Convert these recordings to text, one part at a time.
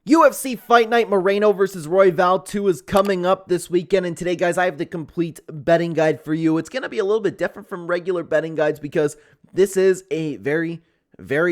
UFC Fight Night Moreno versus Royval 2 is coming up this weekend, and today, guys, I have the complete betting guide for you. It's going to be a little bit different from regular betting guides because this is a very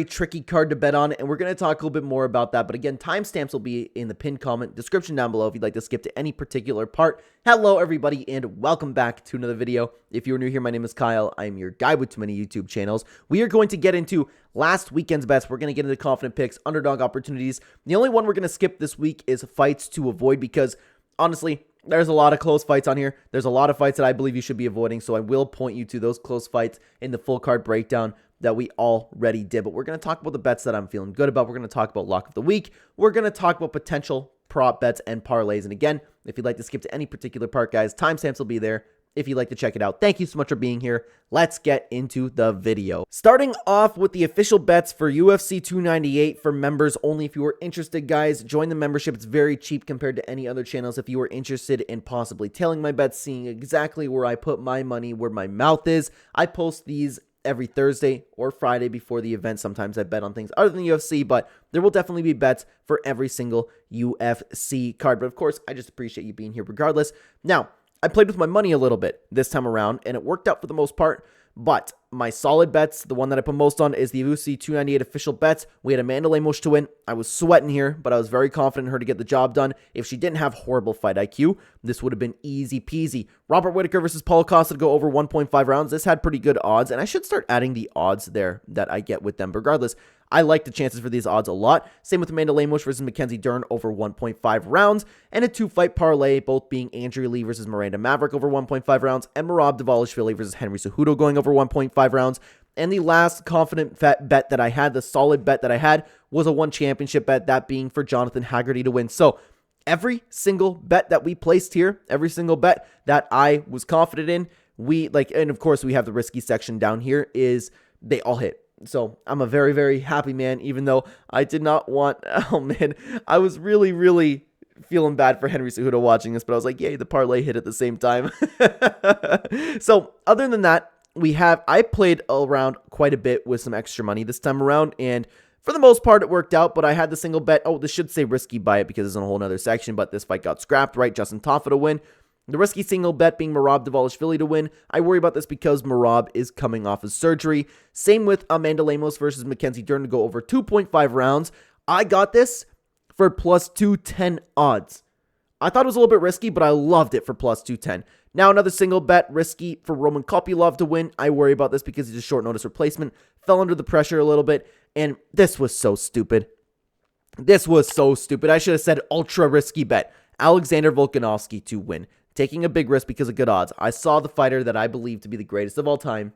tricky card to bet on, and we're going to talk a little bit more about that. But again, timestamps will be in the pinned comment description down below if you'd like to skip to any particular part. Hello, everybody, and welcome back to another video. If you're new here, my name is Kyle. I'm your guy with too many YouTube channels. We are going to get into last weekend's bets. We're going to get into confident picks, underdog opportunities. The only one we're going to skip this week is fights to avoid because, honestly, there's a lot of close fights on here. There's a lot of fights that I believe you should be avoiding, so I will point you to those close fights in the full card breakdown that we already did. But we're going to talk about the bets that I'm feeling good about. We're going to talk about lock of the week. We're going to talk about potential prop bets and parlays. And again, if you'd like to skip to any particular part, guys, timestamps will be there if you'd like to check it out. Thank you so much for being here. Let's get into the video. Starting off with the official bets for UFC 298 for members only. If you are interested, guys, join the membership. It's very cheap compared to any other channels. If you are interested in possibly tailing my bets, seeing exactly where I put my money, where my mouth is, I post these every Thursday or Friday before the event. Sometimes I bet on things other than the UFC, but there will definitely be bets for every single UFC card. But of course, I just appreciate you being here regardless. Now, I played with my money a little bit this time around, and it worked out for the most part. But my solid bets, the one that I put most on, is the UFC 298 official bets. We had Amanda Lemos to win. I was sweating here, but I was very confident in her to get the job done. If she didn't have horrible fight IQ, this would have been easy peasy. Robert Whittaker versus Paulo Costa to go over 1.5 rounds. This had pretty good odds, and I should start adding the odds there that I get with them. Regardless, I like the chances for these odds a lot. Same with Amanda Lemos versus Mackenzie Dern over 1.5 rounds, and a two-fight parlay, both being Andrea Lee versus Miranda Maverick over 1.5 rounds, and Merab Dvalishvili versus Henry Cejudo going over 1.5 rounds. And the last confident bet that I had, the solid bet that I had, was a one championship bet, that being for Jonathan Haggerty to win. So every single bet that we placed here, every single bet that I was confident in, and of course we have the risky section down here, is they all hit. So I'm a very happy man, even though I did not want, oh man, I was really feeling bad for Henry Cejudo watching this, but I was like, yay, the parlay hit at the same time. So other than that, I played around quite a bit with some extra money this time around, and for the most part, it worked out, but I had the single bet. Oh, this should say risky buy it because it's in a whole other section, but this fight got scrapped, right? Justin Tafa to win. The risky single bet being Merab Dvalishvili to win. I worry about this because Merab is coming off of surgery. Same with Amanda Lemos versus Mackenzie Dern to go over 2.5 rounds. I got this for plus 210 odds. I thought it was a little bit risky, but I loved it for plus 210. Now another single bet, risky for Roman Kopylov to win. I worry about this because he's a short notice replacement. Fell under the pressure a little bit, and this was so stupid. This was so stupid. I should have said ultra risky bet. Alexander Volkanovski to win. Taking a big risk because of good odds. I saw the fighter that I believe to be the greatest of all time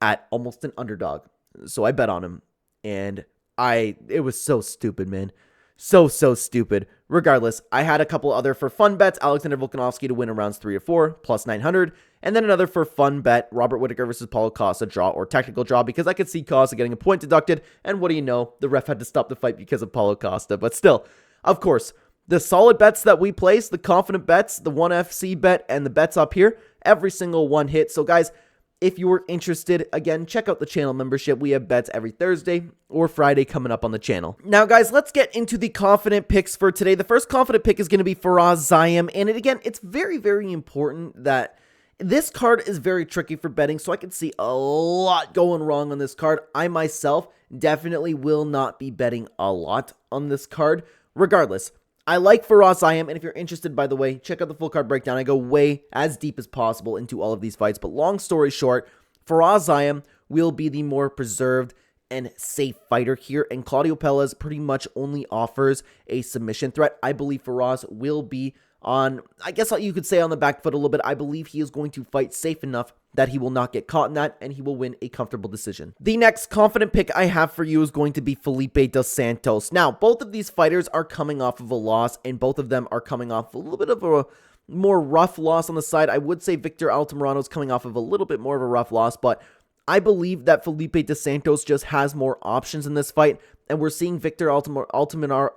at almost an underdog. So I bet on him. And it was so stupid, man. So stupid. Regardless, I had a couple other for fun bets. Alexander Volkanovski to win in rounds 3 or 4, plus 900. And then another for fun bet, Robert Whittaker versus Paulo Costa, draw or technical draw, because I could see Costa getting a point deducted. And what do you know? The ref had to stop the fight because of Paulo Costa. But still, of course, the solid bets that we placed, the confident bets, the 1FC bet, and the bets up here, every single one hit. So guys, if you were interested, again, check out the channel membership. We have bets every Thursday or Friday coming up on the channel. Now, guys, let's get into the confident picks for today. The first confident pick is going to be Faraz Zayem. And again, it's very important that this card is very tricky for betting, so I can see a lot going wrong on this card. I myself definitely will not be betting a lot on this card. Regardless, I like Faraz Zayem, and if you're interested, by the way, check out the full card breakdown. I go way as deep as possible into all of these fights, but long story short, Faraz Zayem will be the more preserved and safe fighter here, and Claudio Pelez pretty much only offers a submission threat. I believe Faraz will be on, I guess you could say, on the back foot a little bit. I believe he is going to fight safe enough that he will not get caught in that, and he will win a comfortable decision. The next confident pick I have for you is going to be Felipe dos Santos. Now, both of these fighters are coming off of a loss, and both of them are coming off a little bit of a more rough loss on the side. I would say Victor Altamirano is coming off of a little bit more of a rough loss, but I believe that Felipe dos Santos just has more options in this fight, and we're seeing Victor Altamirano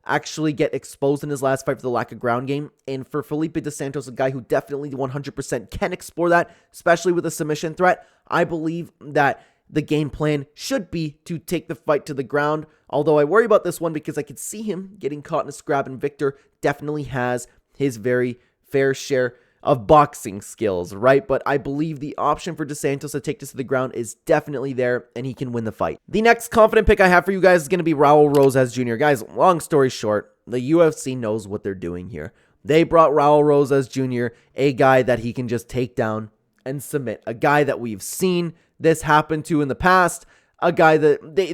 actually get exposed in his last fight for the lack of ground game. And for Felipe dos Santos, a guy who definitely 100% can explore that, especially with a submission threat, I believe that the game plan should be to take the fight to the ground. Although I worry about this one because I could see him getting caught in a scrap, and Victor definitely has his very fair share of boxing skills, right? But I believe the option for Dos Santos to take this to the ground is definitely there, and he can win the fight. The next confident pick I have for you guys is going to be Raul Rosas Jr. Guys, long story short, the UFC knows what they're doing here. They brought Raul Rosas Jr., a guy that he can just take down and submit, a guy that we've seen this happen to in the past, a guy that the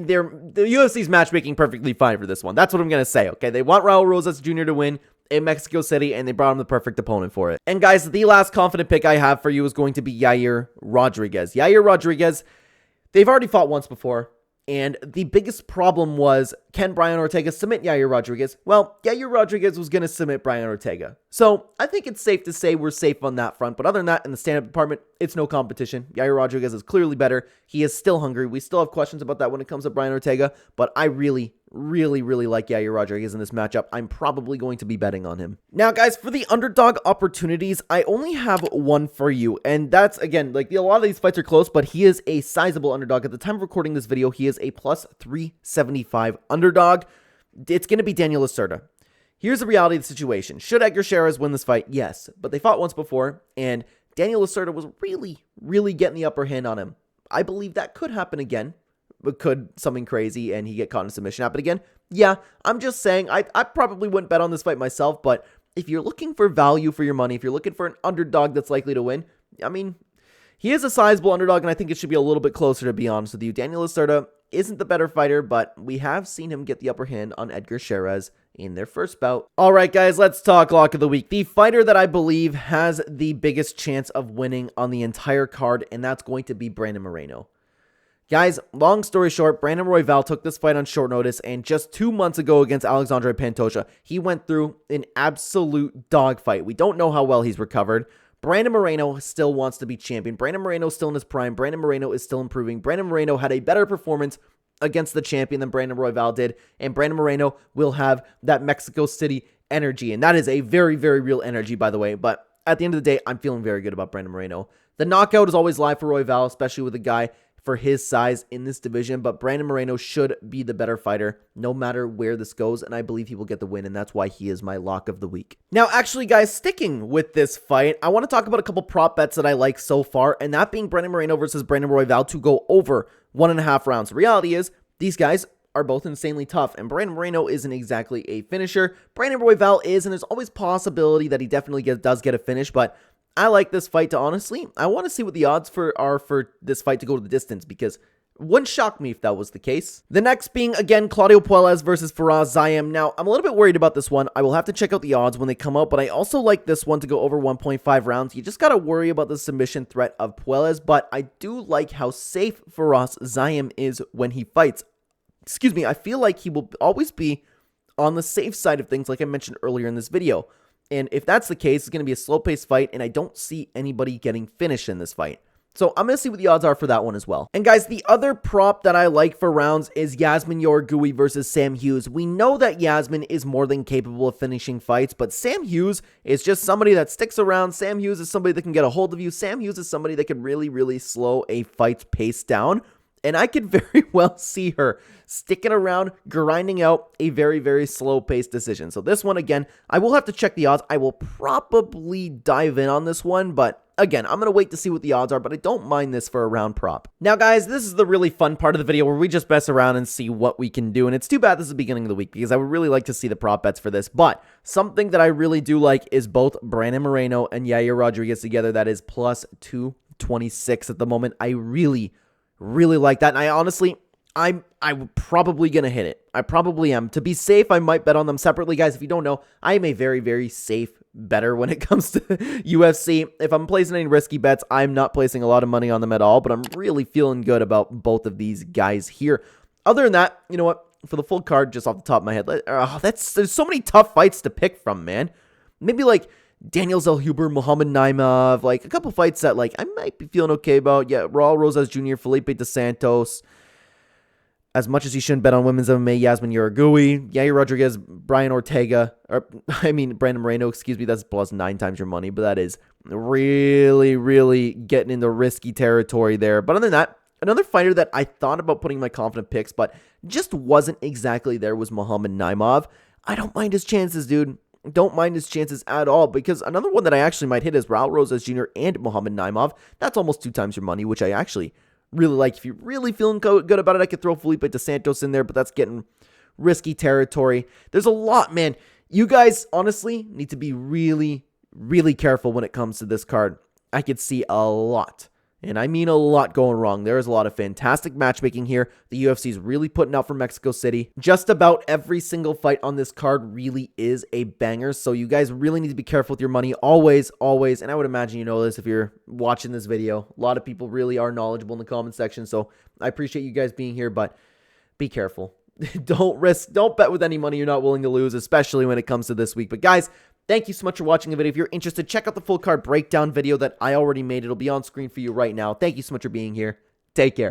UFC's matchmaking perfectly fine for this one. That's what I'm going to say, okay? They want Raul Rosas Jr. to win in Mexico City, and they brought him the perfect opponent for it. And guys, the last confident pick I have for you is going to be Yair Rodriguez. Yair Rodriguez, they've already fought once before, and the biggest problem was, can Brian Ortega submit Yair Rodriguez? Well, Yair Rodriguez was going to submit Brian Ortega. So I think it's safe to say we're safe on that front. But other than that, in the stand-up department, it's no competition. Yair Rodriguez is clearly better. He is still hungry. We still have questions about that when it comes to Brian Ortega. But I really like Yair Rodriguez in this matchup. I'm probably going to be betting on him. Now, guys, for the underdog opportunities, I only have one for you. And that's, again, like a lot of these fights are close, but he is a sizable underdog. At the time of recording this video, he is a plus 375 underdog. It's going to be Daniel Lacerda. Here's the reality of the situation. Should Edgar Chairez win this fight? Yes. But they fought once before, and Daniel Lacerda was really getting the upper hand on him. I believe that could happen again. But could something crazy and he get caught in a submission happen again? Yeah, I'm just saying, I probably wouldn't bet on this fight myself, but if you're looking for value for your money, if you're looking for an underdog that's likely to win, I mean, he is a sizable underdog, and I think it should be a little bit closer, to be honest with you. Daniel Lacerda isn't the better fighter, but we have seen him get the upper hand on Edgar Chairez in their first bout. All right, guys, let's talk lock of the week. The fighter that I believe has the biggest chance of winning on the entire card, and that's going to be Brandon Moreno. Guys, long story short, Brandon Royval took this fight on short notice, and just 2 months ago against Alexandre Pantoja, he went through an absolute dogfight. We don't know how well he's recovered. Brandon Moreno still wants to be champion. Brandon Moreno is still in his prime. Brandon Moreno is still improving. Brandon Moreno had a better performance against the champion than Brandon Royval did, and Brandon Moreno will have that Mexico City energy, and that is a very real energy, by the way. But at the end of the day, I'm feeling very good about Brandon Moreno. The knockout is always live for Royval, especially with a guy for his size in this division, but Brandon Moreno should be the better fighter no matter where this goes, and I believe he will get the win, and that's why he is my lock of the week. Now, actually, guys, sticking with this fight, I want to talk about a couple prop bets that I like so far, and that being Brandon Moreno versus Brandon Royval to go over 1.5 rounds. The reality is, these guys are both insanely tough, and Brandon Moreno isn't exactly a finisher. Brandon Royval is, and there's always possibility that he definitely does get a finish, but I like this fight to, honestly, I want to see what the odds are for this fight to go to the distance, because it wouldn't shock me if that was the case. The next being, again, Claudio Puelles versus Faraz Zayem. Now, I'm a little bit worried about this one. I will have to check out the odds when they come out, but I also like this one to go over 1.5 rounds. You just got to worry about the submission threat of Puelles, but I do like how safe Faraz Zayem is when he fights. Excuse me, I feel like he will always be on the safe side of things, like I mentioned earlier in this video. And if that's the case, it's going to be a slow-paced fight, and I don't see anybody getting finished in this fight. So I'm going to see what the odds are for that one as well. And guys, the other prop that I like for rounds is Yasmin Yorgui versus Sam Hughes. We know that Yasmin is more than capable of finishing fights, but Sam Hughes is just somebody that sticks around. Sam Hughes is somebody that can get a hold of you. Sam Hughes is somebody that can really slow a fight's pace down. And I could very well see her sticking around, grinding out a very slow-paced decision. So this one, again, I will have to check the odds. I will probably dive in on this one, but again, I'm going to wait to see what the odds are, but I don't mind this for a round prop. Now, guys, this is the really fun part of the video where we just mess around and see what we can do. And it's too bad this is the beginning of the week because I would really like to see the prop bets for this. But something that I really do like is both Brandon Moreno and Yair Rodriguez together. That is plus 226 at the moment. I really like that. And I honestly, I'm probably going to hit it. I probably am. To be safe, I might bet on them separately. Guys, if you don't know, I am a very safe better when it comes to UFC. If I'm placing any risky bets, I'm not placing a lot of money on them at all, but I'm really feeling good about both of these guys here. Other than that, you know what? For the full card, just off the top of my head, there's so many tough fights to pick from, man. Maybe like Daniel Zellhuber, Muhammad Naimov, like a couple fights that like I might be feeling okay about. Yeah, Raul Rosas Jr., Felipe Dos Santos. As much as you shouldn't bet on women's MMA, Yasmin Yorgui, Yair Rodriguez, Brandon Moreno, excuse me, that's plus 9 times your money, but that is really getting into risky territory there. But other than that, Another fighter that I thought about putting my confident picks, but just wasn't exactly there, was Muhammad Naimov. I don't mind his chances, dude. Don't mind his chances at all, because another one that I actually might hit is Raul Rosas Jr. and Muhammad Naimov. That's almost 2 times your money, which I actually really like. If you're really feeling good about it, I could throw Felipe DeSantos in there, but that's getting risky territory. There's a lot, man. You guys, honestly, need to be really, really careful when it comes to this card. I could see a lot, and I mean a lot, going wrong. There is a lot of fantastic matchmaking here. The UFC is really putting out for Mexico City. Just about every single fight on this card really is a banger, so you guys really need to be careful with your money. Always, always, and I would imagine you know this if you're watching this video. A lot of people really are knowledgeable in the comment section, so I appreciate you guys being here, but be careful. Don't bet with any money you're not willing to lose, especially when it comes to this week. But guys, thank you so much for watching the video. If you're interested, check out the full card breakdown video that I already made. It'll be on screen for you right now. Thank you so much for being here. Take care.